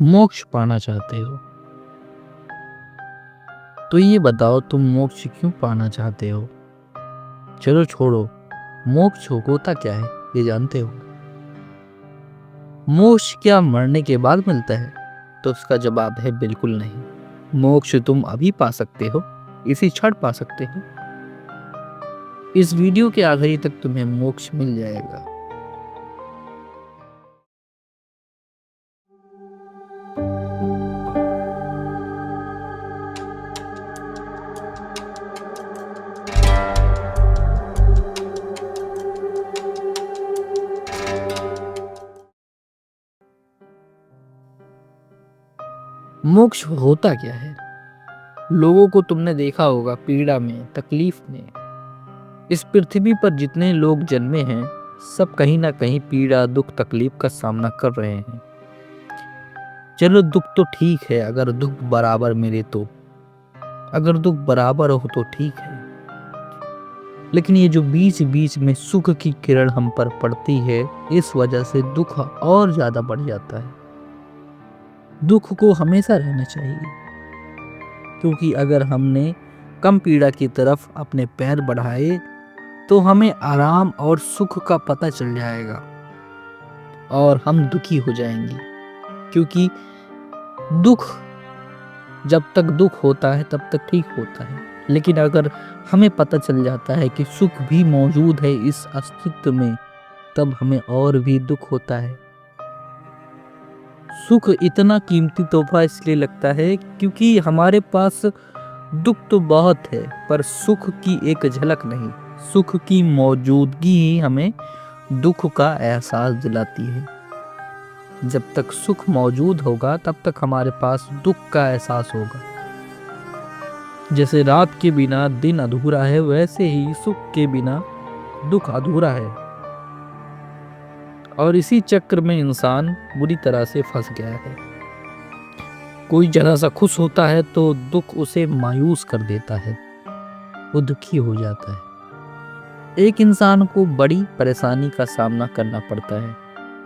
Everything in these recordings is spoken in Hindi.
मोक्ष पाना चाहते हो, तो ये बताओ तुम मोक्ष क्यों पाना चाहते हो? चलो छोड़ो, मोक्ष होता क्या है ये जानते हो? मोक्ष क्या मरने के बाद मिलता है? तो उसका जवाब है बिल्कुल नहीं। मोक्ष तुम अभी पा सकते हो, इसी क्षण पा सकते हो। इस वीडियो के आखिरी तक तुम्हें मोक्ष मिल जाएगा। मोक्ष होता क्या है? लोगों को तुमने देखा होगा पीड़ा में, तकलीफ में। इस पृथ्वी पर जितने लोग जन्मे हैं, सब कहीं ना कहीं पीड़ा, दुख, तकलीफ का सामना कर रहे हैं। चलो दुख तो ठीक है, अगर दुख बराबर मिले तो, अगर दुख बराबर हो तो ठीक है। लेकिन ये जो बीच बीच में सुख की किरण हम पर पड़ती है, इस वजह से दुख और ज्यादा बढ़ जाता है। दुख को हमेशा रहना चाहिए, क्योंकि अगर हमने कम पीड़ा की तरफ अपने पैर बढ़ाए तो हमें आराम और सुख का पता चल जाएगा और हम दुखी हो जाएंगे। क्योंकि दुख, जब तक दुख होता है तब तक ठीक होता है, लेकिन अगर हमें पता चल जाता है कि सुख भी मौजूद है इस अस्तित्व में, तब हमें और भी दुख होता है। सुख इतना कीमती तोहफा इसलिए लगता है क्योंकि हमारे पास दुख तो बहुत है, पर सुख की एक झलक नहीं। सुख की मौजूदगी ही हमें दुख का एहसास दिलाती है। जब तक सुख मौजूद होगा तब तक हमारे पास दुख का एहसास होगा। जैसे रात के बिना दिन अधूरा है, वैसे ही सुख के बिना दुख अधूरा है। और इसी चक्र में इंसान बुरी तरह से फंस गया है। कोई जरा सा खुश होता है तो दुख उसे मायूस कर देता है, वो दुखी हो जाता है। एक इंसान को बड़ी परेशानी का सामना करना पड़ता है।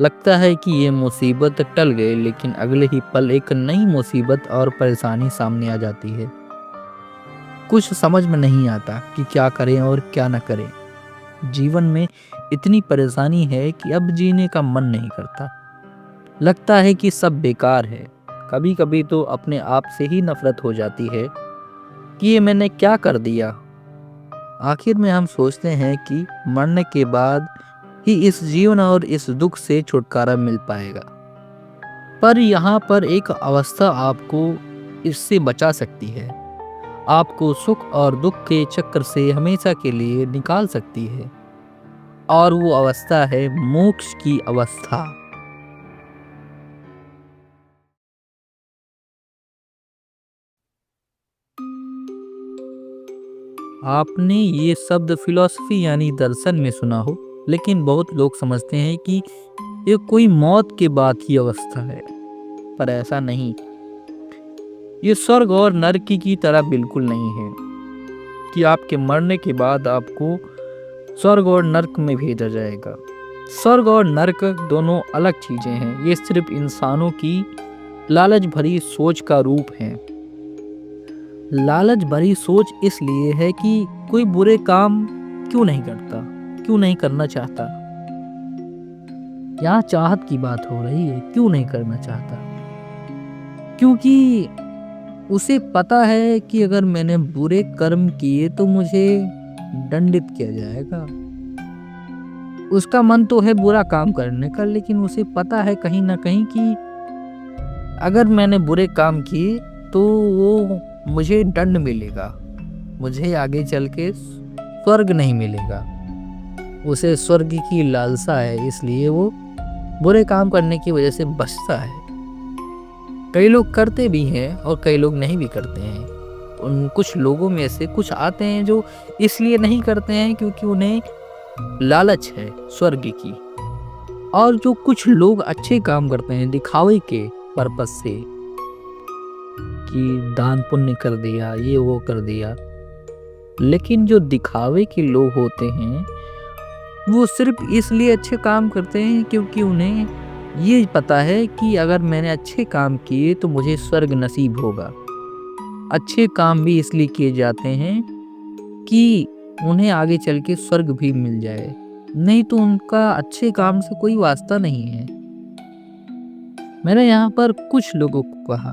लगता है कि ये मुसीबत टल गई, लेकिन अगले ही पल एक नई मुसीबत और परेशानी सामने आ जाती है। कुछ समझ में नहीं आता कि क्या करें और क्या न करें। जीवन में इतनी परेशानी है कि अब जीने का मन नहीं करता। लगता है कि सब बेकार है। कभी कभी तो अपने आप से ही नफरत हो जाती है कि ये मैंने क्या कर दिया। आखिर में हम सोचते हैं कि मरने के बाद ही इस जीवन और इस दुख से छुटकारा मिल पाएगा। पर यहाँ पर एक अवस्था आपको इससे बचा सकती है, आपको सुख और दुख के चक्कर से हमेशा के लिए निकाल सकती है, और वो अवस्था है मोक्ष की अवस्था। आपने ये शब्द फिलॉसफी यानी दर्शन में सुना हो, लेकिन बहुत लोग समझते हैं कि ये कोई मौत के बाद की अवस्था है, पर ऐसा नहीं। ये स्वर्ग और नरक की तरह बिल्कुल नहीं है कि आपके मरने के बाद आपको स्वर्ग और नरक में भेजा जाएगा। स्वर्ग और नरक दोनों अलग चीजें हैं। ये सिर्फ इंसानों की लालच भरी सोच का रूप है। लालच भरी सोच इसलिए है कि कोई बुरे काम क्यों नहीं करता, क्यों नहीं करना चाहता। यहाँ चाहत की बात हो रही है, क्यों नहीं करना चाहता? क्योंकि उसे पता है कि अगर मैंने बुरे कर्म किए तो मुझे दंडित किया जाएगा। उसका मन तो है बुरा काम करने का, लेकिन उसे पता है कहीं ना कहीं कि अगर मैंने बुरे काम किए तो वो मुझे दंड मिलेगा, मुझे आगे चल के स्वर्ग नहीं मिलेगा। उसे स्वर्ग की लालसा है, इसलिए वो बुरे काम करने की वजह से बचता है। कई लोग करते भी हैं और कई लोग नहीं भी करते हैं। उन कुछ लोगों में से कुछ आते हैं जो इसलिए नहीं करते हैं क्योंकि उन्हें लालच है स्वर्ग की। और जो कुछ लोग अच्छे काम करते हैं दिखावे के पर्पस से, कि दान पुण्य कर दिया, ये वो कर दिया। लेकिन जो दिखावे के लोग होते हैं वो सिर्फ इसलिए अच्छे काम करते हैं क्योंकि उन्हें ये पता है कि अगर मैंने अच्छे काम किए तो मुझे स्वर्ग नसीब होगा। अच्छे काम भी इसलिए किए जाते हैं कि उन्हें आगे चल के स्वर्ग भी मिल जाए, नहीं तो उनका अच्छे काम से कोई वास्ता नहीं है। मैंने यहाँ पर कुछ लोगों को कहा,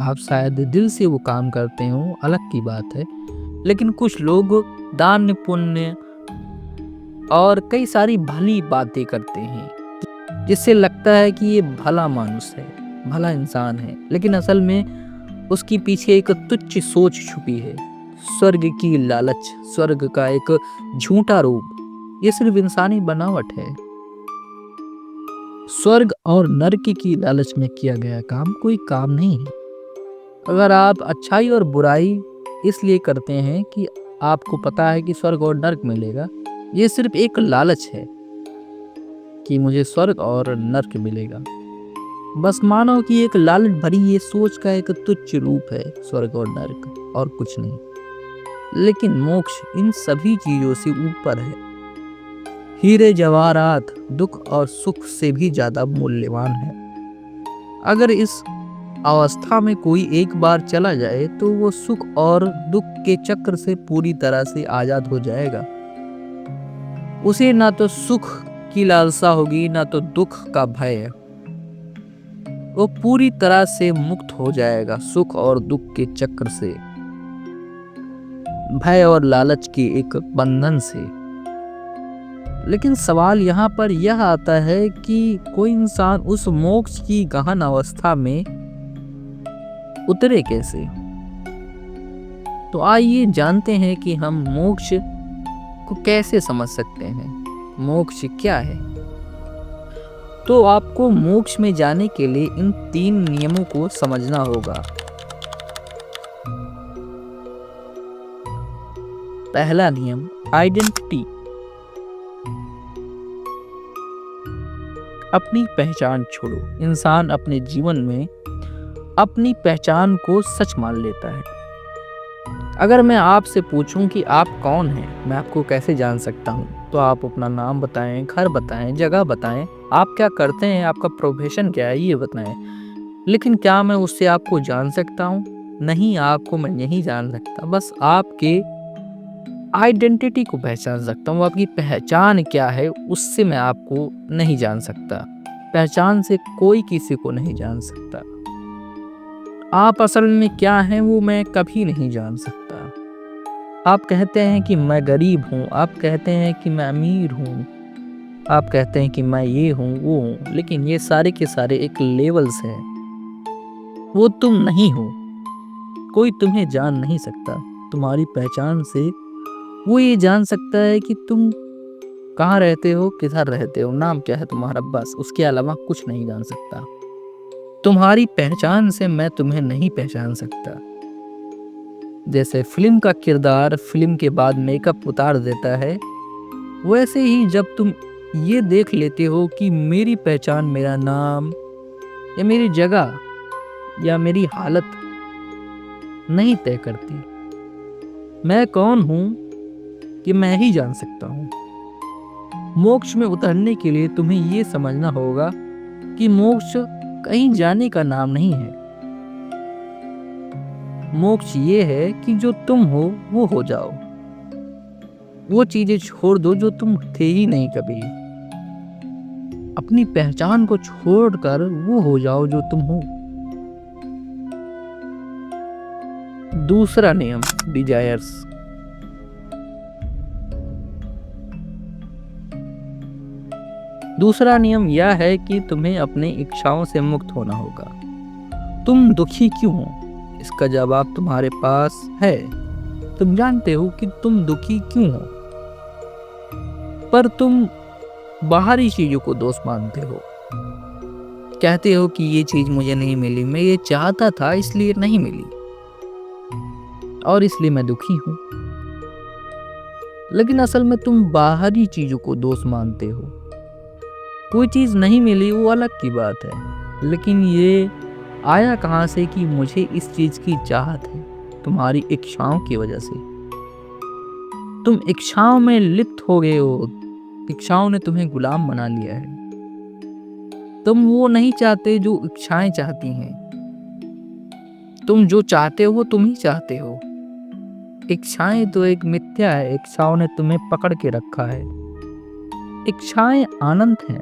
आप शायद दिल से वो काम करते हो, अलग की बात है, लेकिन कुछ लोग दान पुण्य और कई सारी भली बातें करते हैं जिससे लगता है कि ये भला मानुस है, भला इंसान है, लेकिन असल में उसके पीछे एक तुच्छ सोच छुपी है। स्वर्ग की लालच, स्वर्ग का एक झूठा रूप, ये सिर्फ इंसानी बनावट है। स्वर्ग और नरक की लालच में किया गया काम कोई काम नहीं है। अगर आप अच्छाई और बुराई इसलिए करते हैं कि आपको पता है कि स्वर्ग और नरक मिलेगा, ये सिर्फ एक लालच है कि मुझे स्वर्ग और नरक मिलेगा। बस मानो कि एक लालच भरी ये सोच का एक तुच्छ रूप है स्वर्ग और नरक, और कुछ नहीं। लेकिन मोक्ष इन सभी चीजों से ऊपर है। हीरे जवाहरात दुख और सुख से भी ज्यादा मूल्यवान है। अगर इस अवस्था में कोई एक बार चला जाए तो वो सुख और दुख के चक्र से पूरी तरह से आजाद हो जाएगा। उसे ना तो सुख की लालसा होगी, ना तो दुख का भय। वो पूरी तरह से मुक्त हो जाएगा सुख और दुख के चक्र से, भय और लालच के एक बंधन से। लेकिन सवाल यहाँ पर यह आता है कि कोई इंसान उस मोक्ष की गहन अवस्था में उतरे कैसे। तो आइए जानते हैं कि हम मोक्ष को कैसे समझ सकते हैं, मोक्ष क्या है। तो आपको मोक्ष में जाने के लिए इन 3 नियमों को समझना होगा। पहला नियम, आइडेंटिटी। अपनी पहचान छोड़ो। इंसान अपने जीवन में अपनी पहचान को सच मान लेता है। अगर मैं आपसे पूछूं कि आप कौन हैं, मैं आपको कैसे जान सकता हूं, तो आप अपना नाम बताएं, घर बताएं, जगह बताएं, आप क्या करते हैं, आपका प्रोफेशन क्या है, ये बताएं। लेकिन क्या मैं उससे आपको जान सकता हूं? नहीं, आपको मैं नहीं जान सकता। बस आपके आइडेंटिटी को पहचान सकता हूँ। आपकी पहचान क्या है उससे मैं आपको नहीं जान सकता। पहचान से कोई किसी को नहीं जान सकता। आप असल में क्या हैं वो मैं कभी नहीं जान सकता। आप कहते हैं कि मैं गरीब हूँ, आप कहते हैं कि मैं अमीर हूँ, आप कहते हैं कि मैं ये हूँ वो हूँ, लेकिन ये सारे के सारे एक लेवल्स हैं। वो तुम नहीं हो। कोई तुम्हें जान नहीं सकता। तुम्हारी पहचान से वो ये जान सकता है कि तुम कहाँ रहते हो, किधर रहते हो, नाम क्या है तुम्हारा, बस उसके अलावा कुछ नहीं जान सकता। तुम्हारी पहचान से मैं तुम्हें नहीं पहचान सकता। जैसे फिल्म का किरदार फिल्म के बाद मेकअप उतार देता है, वैसे ही जब तुम ये देख लेते हो कि मेरी पहचान मेरा नाम या मेरी जगह या मेरी हालत नहीं तय करती। मैं कौन हूँ कि मैं ही जान सकता हूँ। मोक्ष में उतरने के लिए तुम्हें ये समझना होगा कि मोक्ष कहीं जाने का नाम नहीं है। मोक्ष ये है कि जो तुम हो वो हो जाओ। वो चीजें छोड़ दो जो तुम थे ही नहीं कभी। अपनी पहचान को छोड़कर वो हो जाओ जो तुम हो। दूसरा नियम, डिजायर्स। दूसरा नियम यह है कि तुम्हें अपनी इच्छाओं से मुक्त होना होगा। तुम दुखी क्यों हो, इसका जवाब तुम्हारे पास है। तुम जानते हो कि तुम दुखी क्यों हो, पर तुम बाहरी चीजों को दोष मानते हो। कहते हो कि ये चीज मुझे नहीं मिली, मैं ये चाहता था इसलिए नहीं मिली और इसलिए मैं दुखी हूं। लेकिन असल में तुम बाहरी चीजों को दोष मानते हो। कोई चीज नहीं मिली वो अलग की बात है, लेकिन ये आया कहां से कि मुझे इस चीज की चाहत है? तुम्हारी इच्छाओं की वजह से। तुम इच्छाओं में लिप्त हो गए हो। इच्छाओं ने तुम्हें गुलाम बना लिया है। तुम वो नहीं चाहते जो इच्छाएं चाहती हैं। तुम जो चाहते हो वो तुम ही चाहते हो। इच्छाएं तो एक मिथ्या है, इच्छाओं ने तुम्हें पकड़ के रखा है। इच्छाएं आनंद हैं।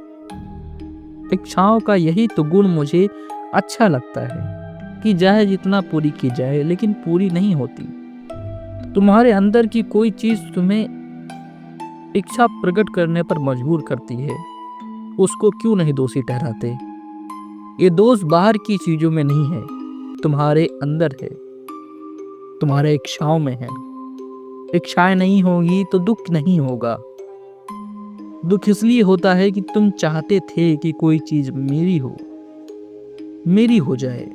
इच्छाओं का यही तो गुण मुझे अच्छा लगता है कि चाहे जितना पूरी की जाए लेकिन पूरी नहीं होती। तुम्हारे अंदर की कोई चीज तुम्हें इच्छा प्रकट करने पर मजबूर करती है, उसको क्यों नहीं दोषी ठहराते। ये दोष बाहर की चीजों में नहीं है, तुम्हारे अंदर है, तुम्हारे इच्छाओं में है। इच्छाएं नहीं होगी तो दुख नहीं होगा। दुख इसलिए होता है कि तुम चाहते थे कि कोई चीज मेरी हो, मेरी हो जाए,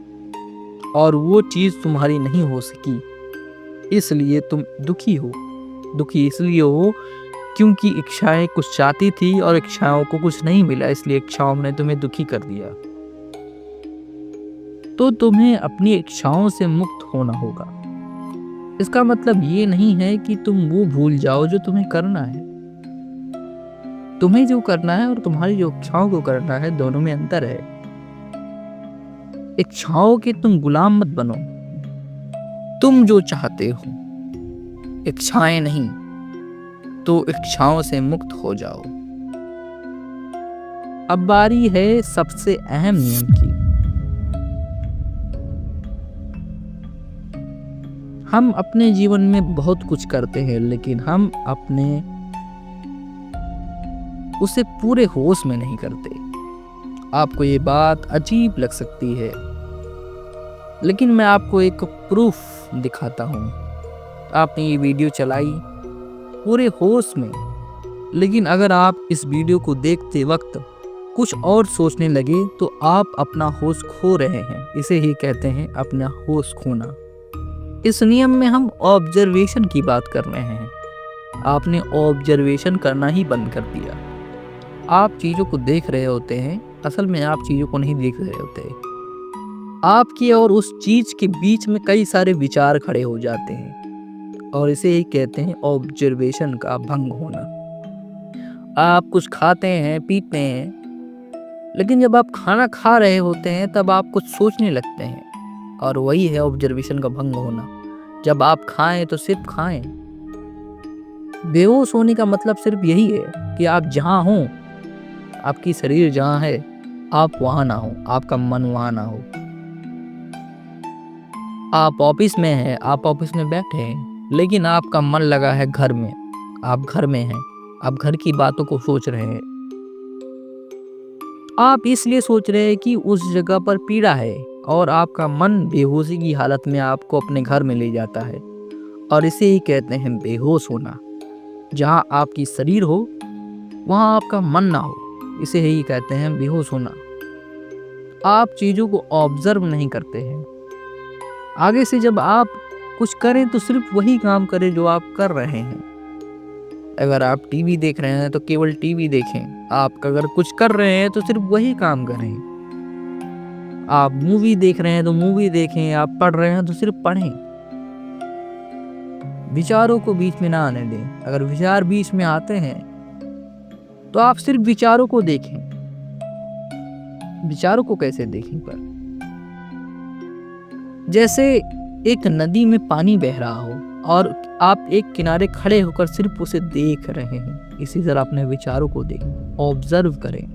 और वो चीज तुम्हारी नहीं हो सकी, इसलिए तुम दुखी हो। दुखी इसलिए हो क्योंकि इच्छाएं कुछ चाहती थी और इच्छाओं को कुछ नहीं मिला, इसलिए इच्छाओं ने तुम्हें दुखी कर दिया। तो तुम्हें अपनी इच्छाओं से मुक्त होना होगा। इसका मतलब ये नहीं है कि तुम वो भूल जाओ जो तुम्हें करना है। तुम्हें जो करना है और तुम्हारी जो इच्छाओं को करना है, दोनों में अंतर है। इच्छाओं के तुम गुलाम मत बनो। तुम जो चाहते हो, इच्छाएं नहीं, तो इच्छाओं से मुक्त हो जाओ। अब बारी है सबसे अहम नियम की। हम अपने जीवन में बहुत कुछ करते हैं, लेकिन हम अपने उसे पूरे होश में नहीं करते। आपको ये बात अजीब लग सकती है, लेकिन मैं आपको एक प्रूफ दिखाता हूँ। आपने ये वीडियो चलाई पूरे होश में, लेकिन अगर आप इस वीडियो को देखते वक्त कुछ और सोचने लगे तो आप अपना होश खो रहे हैं। इसे ही कहते हैं अपना होश खोना। इस नियम में हम ऑब्जर्वेशन की बात कर रहे हैं। आपने ऑब्जर्वेशन करना ही बंद कर दिया। आप चीज़ों को देख रहे होते हैं, असल में आप चीज़ों को नहीं देख रहे होते। आपकी और उस चीज़ के बीच में कई सारे विचार खड़े हो जाते हैं, और इसे ही कहते हैं ऑब्जर्वेशन का भंग होना। आप कुछ खाते हैं, पीते हैं, लेकिन जब आप खाना खा रहे होते हैं तब आप कुछ सोचने लगते हैं, और वही है ऑब्जर्वेशन का भंग होना। जब आप खाएं तो सिर्फ खाएं। बेहोश होने का मतलब सिर्फ यही है कि आप जहां हों, आपकी शरीर जहां है, आप वहां ना हो, आपका मन वहां ना हो। आप ऑफिस में हैं, आप ऑफिस में बैठे हैं, लेकिन आपका मन लगा है घर में। आप घर में हैं, आप घर की बातों को सोच रहे हैं। आप इसलिए सोच रहे हैं कि उस जगह पर पीड़ा है, और आपका मन बेहोशी की हालत में आपको अपने घर में ले जाता है, और इसे ही कहते हैं बेहोश होना। जहाँ आपकी शरीर हो वहाँ आपका मन ना हो, इसे ही कहते हैं बेहोश होना। आप चीज़ों को ऑब्जर्व नहीं करते हैं। आगे से जब आप कुछ करें तो सिर्फ वही काम करें जो आप कर रहे हैं। अगर आप टीवी देख रहे हैं तो केवल टीवी देखें। आप अगर कुछ कर रहे हैं तो सिर्फ वही काम करें। आप मूवी देख रहे हैं तो मूवी देखें। आप पढ़ रहे हैं तो सिर्फ पढ़ें। विचारों को बीच में ना आने दें। अगर विचार बीच में आते हैं तो आप सिर्फ विचारों को देखें। विचारों को कैसे देखें पर? जैसे एक नदी में पानी बह रहा हो और आप एक किनारे खड़े होकर सिर्फ उसे देख रहे हैं। इसी तरह अपने विचारों को देखें, ऑब्जर्व करें।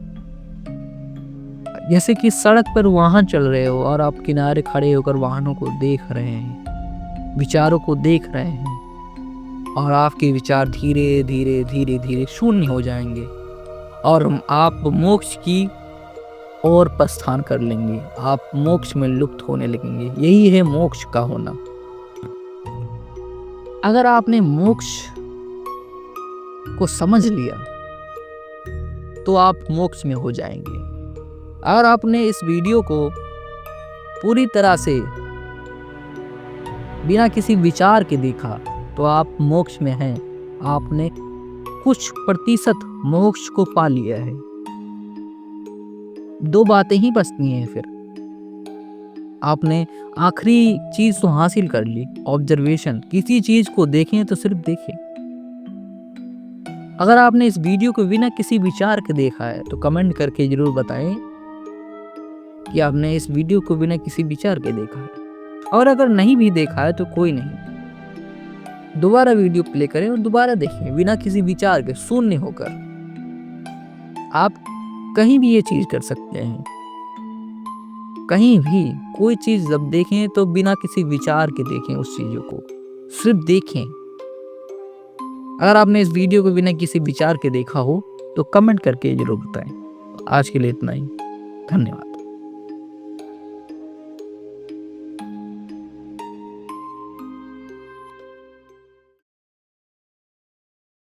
जैसे कि सड़क पर वाहन चल रहे हो और आप किनारे खड़े होकर वाहनों को देख रहे हैं, विचारों को देख रहे हैं, और आपके विचार धीरे धीरे धीरे धीरे शून्य हो जाएंगे और आप मोक्ष की ओर प्रस्थान कर लेंगे। आप मोक्ष में लुप्त होने लगेंगे। यही है मोक्ष का होना। अगर आपने मोक्ष को समझ लिया तो आप मोक्ष में हो जाएंगे। अगर आपने इस वीडियो को पूरी तरह से बिना किसी विचार के देखा तो आप मोक्ष में हैं। आपने कुछ प्रतिशत मोक्ष को पा लिया है। दो बातें ही बचती हैं फिर। आपने आखिरी चीज तो हासिल कर ली, ऑब्जर्वेशन। किसी चीज को देखें तो सिर्फ देखें। अगर आपने इस वीडियो को बिना किसी विचार के देखा है तो कमेंट करके जरूर बताएं कि आपने इस वीडियो को बिना किसी विचार के देखा है। और अगर नहीं भी देखा है तो कोई नहीं, दोबारा वीडियो प्ले करें और दोबारा देखें बिना किसी विचार के, शून्य होकर। आप कहीं भी ये चीज कर सकते हैं, कहीं भी कोई चीज जब देखें तो बिना किसी विचार के देखें, उस चीजों को सिर्फ देखें। अगर आपने इस वीडियो को बिना किसी विचार के देखा हो तो कमेंट करके जरूर बताएं। आज के लिए इतना ही, धन्यवाद।